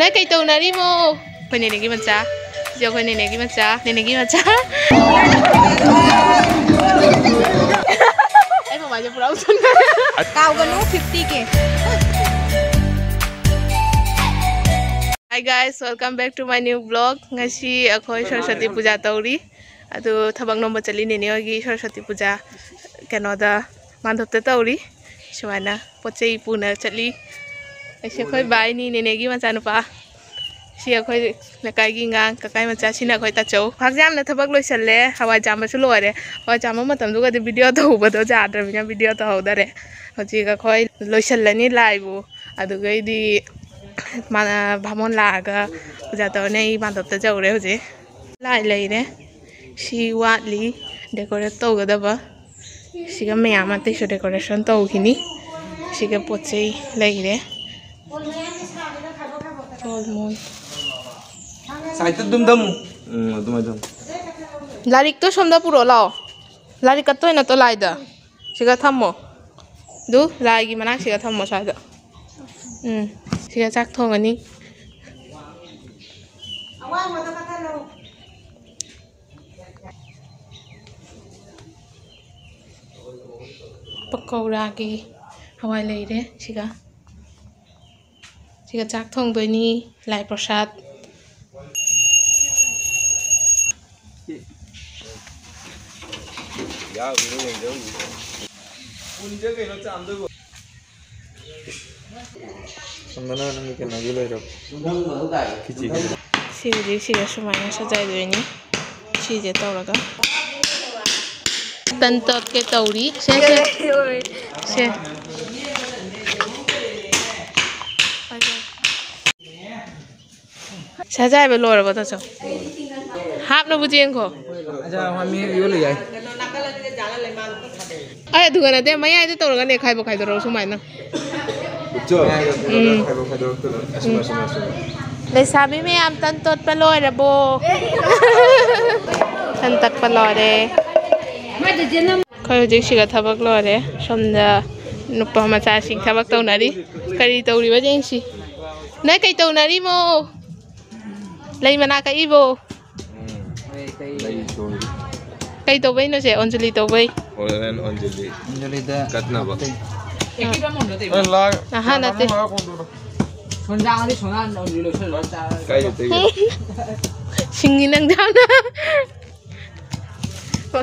Nói cây tù này đi mô. Khôi này cái mặt cha. Giờ khôi này cái mặt cha. Này cái mặt cha. Em mau cho pro xuân. Cao gần nút 50 kìa. Hi guys, welcome back to my new vlog. Ngasi akhoi Saraswati Puja tauri. Adu thabang nomba chali nene ogi Saraswati Puja kanoda mandhopta tauri. Suana pochei puna chali. Asi akhoi bai ni nene gi macha nupa. Si akhoi lakai gi ngang kakai macha sina akhoi ta chau. Hagjam na thabak loisalle hawai jam su loire. Hawai jam matam du ga video to bado jadra bina video to hodare. Hoji ga khoi loisallani live adu gai di mana bhamon laga puja tawne mandhopta jaure hoje lai leire si watli decorate tawgadaba siga meyam ate so decoration tawkhini siga pochei leire almond side दुम दम दुम दम लारिक तो somda puro lao larik ka toina to laida siga thammo du lai gi manak siga thammo saida siga chak thongani pakora gi hawai leire siga chak thong doini lai prasad या वो नहीं दो उनके के नो चाम दो संबंध नंगे के नगे ले रख खिची सिगजी सिगा सुमाया सजाय दोइनी सिजे तौरगा तंतत के तौरी से सजाय बे लोरबो त छ हाप्न बुजेंखो अच्छा हामी यो ले जाय अरे दुगना दे मया दे तौरगा ने खाइबो खाइदरो सुमायना उच्चो खाइबो खाइदरो तो असमा असमा लेसाबी में आम तन तोत पे लोरबो तन तक पे लोरे खै होजिक सिगा थबक लोरे समदा नुपा मचा सिंग थबक तौनारी करी तौरिबा जेंसी नै कै तौनारी मो लै मना कइबो कै तौबै न से अंजलि तौबै ओरेन अंजलि दा कतना बा एकिबा मन दे आहा नते 손장아리 손안 언질로 설렀다. काय होते सिंगी नंग जाना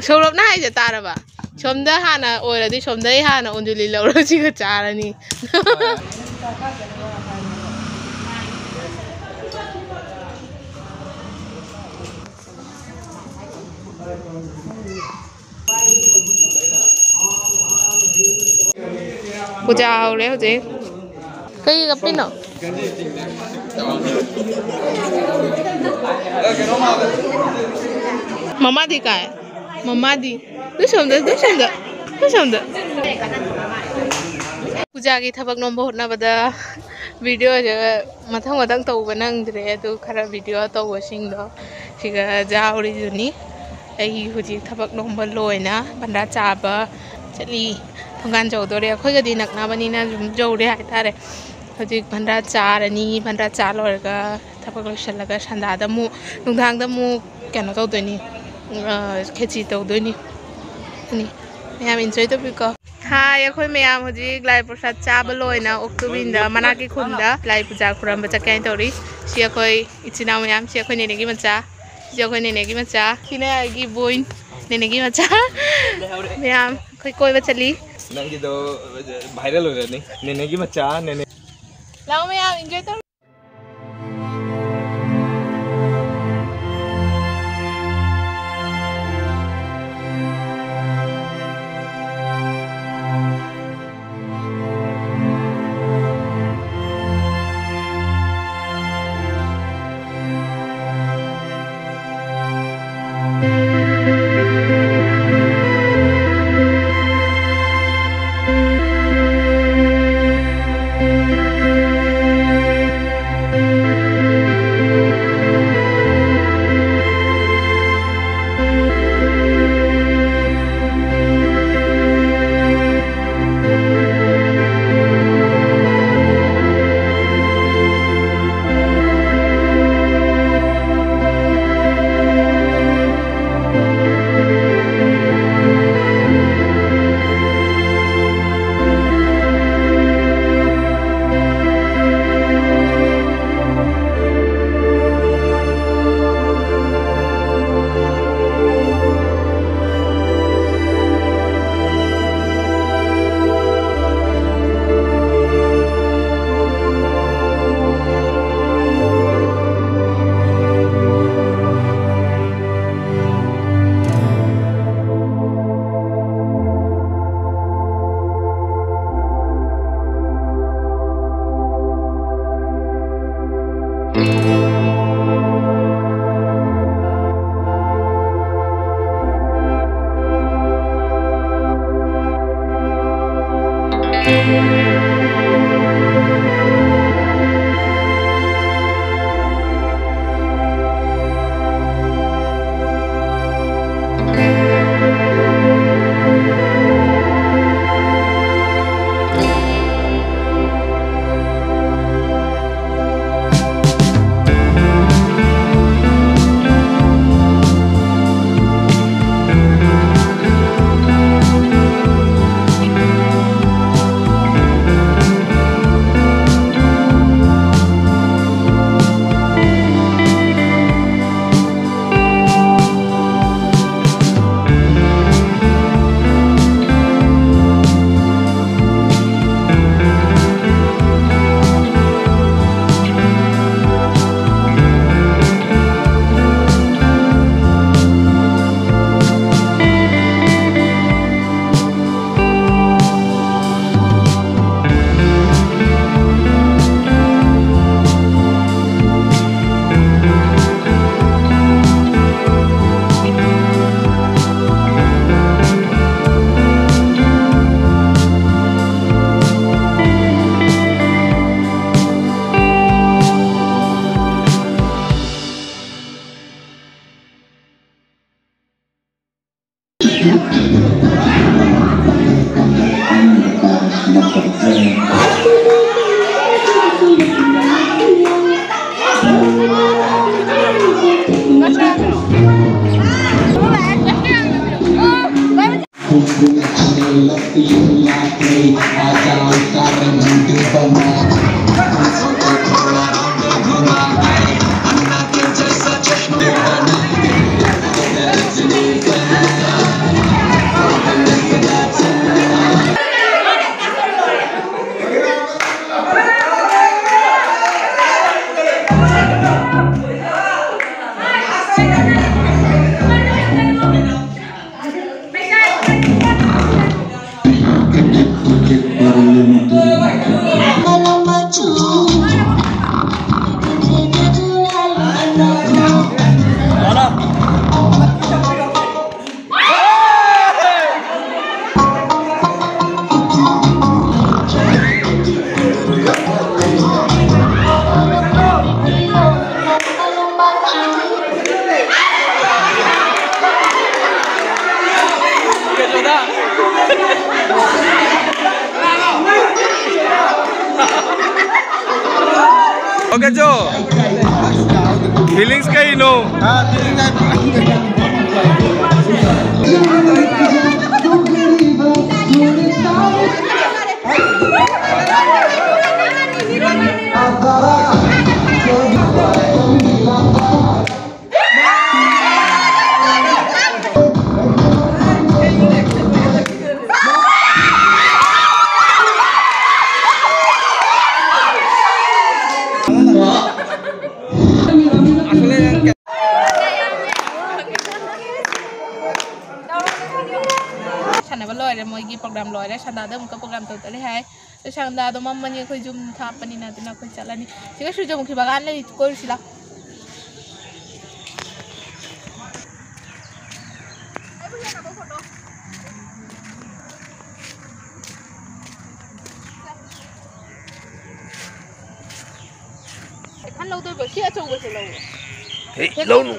सौरभ ना हाइजे तारबा सोमदा हाना ओरदि सोमदै हाना अंजलि लौरो सिगा चारनी पूजा हो रे होजे कई गप्पिनो मम्मा दी का है मम्मा दी तू समझ पूजा की थबक नोंबो होना बदा वीडियो जो मथंग तौब नंगद्रे तो खरा वीडियो तौबसिंग दो सिगा जाउरी जुनी आई हुजी थबक नोंबो लोइना बंदा चाबा चली थंगान जौदोरे अखोइगदि नकनाबनिना जौरे हाइतारे हजिक भंडा चारनी भंडा चार लोरगा थबक लोइसलगा संदादा मु नुंधांगदा मु केनो तौदोनी खेची तौदोनी नि मैम एन्जॉय तौबिको हाय अखोइ मैम हजिक लाई प्रसाद चाबा लोइना ओक्टोबिनदा मनाकी खुंदा लाई पूजा खुरम बचा काइन तौरी सि अखोइ इचिना मैम सि अखोइ नेनेगी मचा सि अखोइ नेनेगी मचा सिने आगी बोइन नेनेगी मचा मैम अखोइ कोइबा चली नंगी दो वायरल हो रहा नहीं नेने की मचा नेने लाओ मैम एन्जॉय तो Oke Jo, feelings kayak ino. program loy deh sanda ada muka program tuh tadi hai terus sanda ada mama nya koi zoom thap pani nanti nak koi jalan nih jika sudah mungkin bagan lagi koi sila kan lâu tôi vừa chia cho người lâu lâu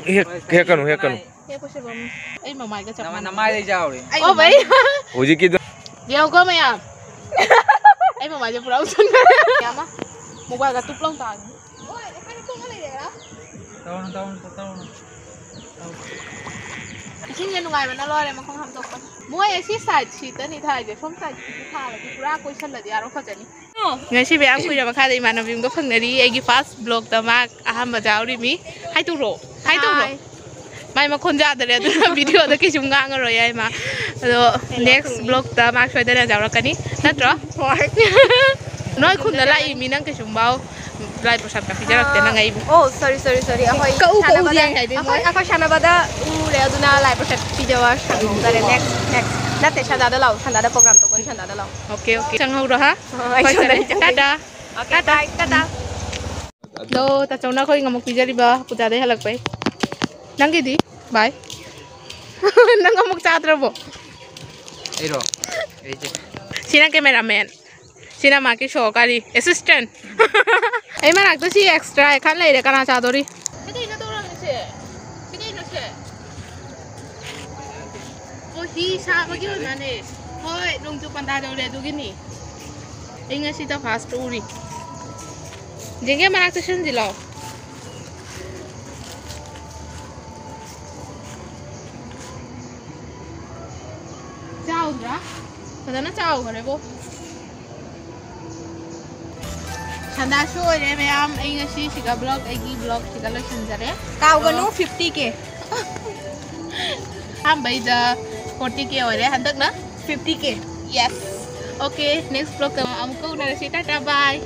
he kanu ấy mà mày cái chậm nằm mai đây giàu đi ô vậy ủa gì kia đeo cơ mày à ấy mà mày cho phụ đâu xin em á một bài cả túp lông tàn ôi cái này không có gì đó taoชิ้นยังไงมันอร่อยเลยมันคงทำตกกันมวยไอ้ที่ใส่ชีสนี่ถ่ายเดี๋ยวช่วงใส่ชีสถ่ายแล้วที่กูรักกูฉันเลยเดี๋ยวเราเข้าใจนี่งั้นชีวิตอังคุยจะมาฆ่าได้มาน้ำวิ่งก็เพิ่งในนี้ไอ้กี่ฟาสบล็อกแต่มากอาหารมาเจ้าดิมิให้ตู้โรไม่มาคนจะแต่เดี๋ยววิดีโอตะกี้ชุ่มงานกันเลยไอ้มาแล้ว next blog แต่มาช่วยได้เจ้าเรากันนี่นั่นเหรอน้อยคุณอะไรมีนั่งกี่ชุ่มเบาไล่ประชันกับพี่เจ้าแต่นั่งไงบุoh sorry aku sana pada udah duna live proses video dari next nanti sana ada program tuh kan sana ada lau oke canggih udah ha dadah ꯗꯣ ꯇꯥꯆꯧꯅ ꯑꯩꯈꯣꯏ ꯉꯃꯛ ꯄꯤꯖꯔꯤꯕ ꯄꯨꯖꯥꯗꯩ ꯍꯜꯂꯛꯄꯩ ꯅꯪꯒꯤꯗꯤ ꯕꯥꯏ ꯅꯪ ꯑꯃꯨꯛ ꯆꯥꯗ꯭ꯔꯕꯣ ꯑꯩꯔꯣ ꯁꯤꯅ cameraman ꯁꯤꯅ ꯃꯥꯒꯤ ꯁꯣꯀꯥꯔꯤ assistant ꯑꯩ ꯃꯅꯥꯛꯇ ꯁꯤ ꯑꯦꯛꯁꯇ꯭ꯔꯥ ꯈꯔ ꯂꯩꯔꯦ ꯀꯅꯥ ꯆꯥꯗꯣꯔꯤ ꯀꯩꯅꯣ ꯇꯧꯔꯝꯃꯤꯁꯦ ꯀꯩꯅꯣꯁꯦ ꯑꯣ ꯍꯤ ꯁꯥꯕꯒꯤ ꯑꯣꯏꯅꯅꯦ ꯍꯣꯏ ꯅꯣꯡꯖꯨ ꯄꯟꯊꯥ ꯌꯧꯔꯦ ꯑꯗꯨꯒꯤꯅꯤ ꯑꯩ ꯉꯁꯤꯗ ꯐꯥꯁꯇ ꯎꯔꯤ ꯖꯦꯡꯒꯦ ꯃꯅꯥꯛꯇ ꯁꯤꯟꯁꯤ ꯂꯥꯛꯑꯣ ꯆꯥꯎꯗ꯭ꯔꯥ ꯐꯖꯅ ꯆꯥꯎꯈ꯭ꯔꯦꯕꯣ ꯁꯟꯗꯥꯁꯨ ꯑꯣꯏꯔꯦ ꯃꯌꯥꯝ ꯑꯩ ꯉꯁꯤ ꯁꯤꯒ ꯑꯩꯒꯤ ꯕ꯭ꯂꯣꯒꯁꯤꯒ ꯂꯣꯏꯁꯤꯟꯖꯔꯦ ꯀꯥꯎꯒꯅꯨ 50K ꯑꯍꯥꯟꯕꯩꯗ 40K ꯑꯣꯏꯔꯦ ꯍꯟꯗꯛꯅ 50K ꯌꯦꯁ ꯑꯣꯀꯦ ꯅꯦꯛꯁ ꯕ꯭ꯂꯣꯒꯇ ꯑꯃꯨꯛꯀ ꯎꯅꯔꯁꯤ ꯇꯥꯇꯥ ꯕꯥꯏ